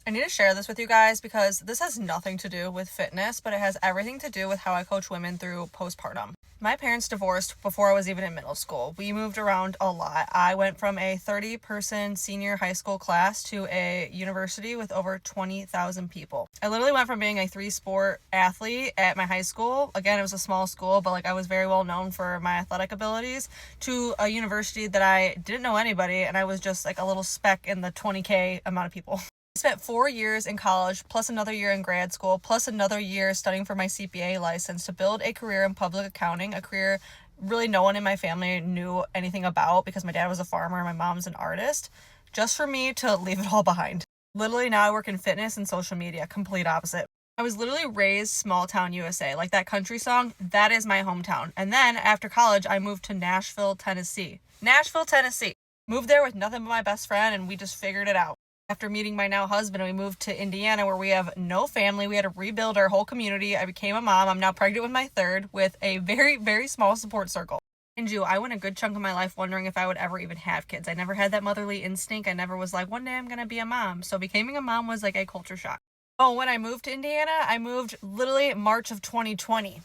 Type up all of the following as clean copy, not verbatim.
I need to share this with you guys because this has nothing to do with fitness, but it has everything to do with how I coach women through postpartum. My parents divorced before I was even in middle school. We moved around a lot. I went from a 30-person senior high school class to a university with over 20,000 people. I literally went from being a 3-sport athlete at my high school. Again, it was a small school, but I was very well known for my athletic abilities, to a university that I didn't know anybody, and I was just like a little speck in the 20K amount of people. I spent 4 years in college, plus another year in grad school, plus another year studying for my CPA license to build a career in public accounting, a career really no one in my family knew anything about because my dad was a farmer and my mom's an artist, just for me to leave it all behind. Literally now I work in fitness and social media, complete opposite. I was literally raised small town USA, like that country song, that is my hometown. And then after college, I moved to Nashville, Tennessee. Nashville, Tennessee. Moved there with nothing but my best friend and we just figured it out. After meeting my now husband, we moved to Indiana where we have no family. We had to rebuild our whole community. I became a mom. I'm now pregnant with my third with a very, very small support circle. And I went a good chunk of my life wondering if I would ever even have kids. I never had that motherly instinct. I never was like, one day I'm going to be a mom. So becoming a mom was like a culture shock. Oh, when I moved to Indiana, I moved literally March of 2020.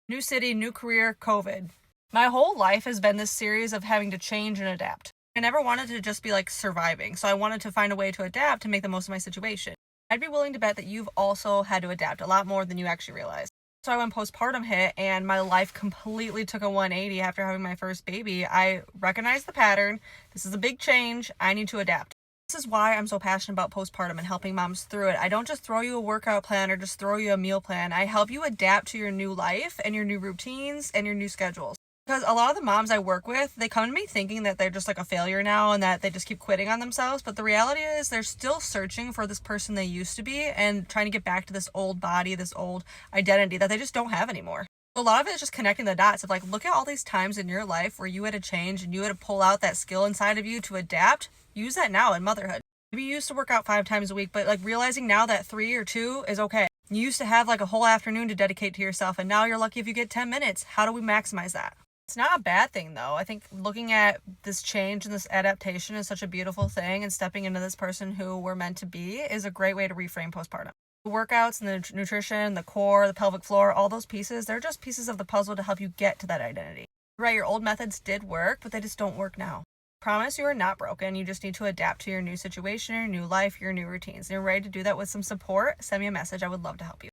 New city, new career, COVID. My whole life has been this series of having to change and adapt. I never wanted to just be surviving, so I wanted to find a way to adapt to make the most of my situation. I'd be willing to bet that you've also had to adapt a lot more than you actually realize. So when postpartum hit and my life completely took a 180 after having my first baby, I recognized the pattern. This is a big change. I need to adapt. This is why I'm so passionate about postpartum and helping moms through it. I don't just throw you a workout plan or just throw you a meal plan. I help you adapt to your new life and your new routines and your new schedules. Because a lot of the moms I work with, they come to me thinking that they're just a failure now and that they just keep quitting on themselves. But the reality is they're still searching for this person they used to be and trying to get back to this old body, this old identity that they just don't have anymore. A lot of it is just connecting the dots of look at all these times in your life where you had to change and you had to pull out that skill inside of you to adapt. Use that now in motherhood. Maybe you used to work out 5 times a week, but realizing now that 3 or 2 is okay. You used to have a whole afternoon to dedicate to yourself, and now you're lucky if you get 10 minutes. How do we maximize that? It's not a bad thing though. I think looking at this change and this adaptation is such a beautiful thing, and stepping into this person who we're meant to be is a great way to reframe postpartum. The workouts and the nutrition, the core, the pelvic floor, all those pieces, they're just pieces of the puzzle to help you get to that identity. Right, your old methods did work, but they just don't work now. Promise you are not broken. You just need to adapt to your new situation, your new life, your new routines. And you're ready to do that with some support, send me a message. I would love to help you.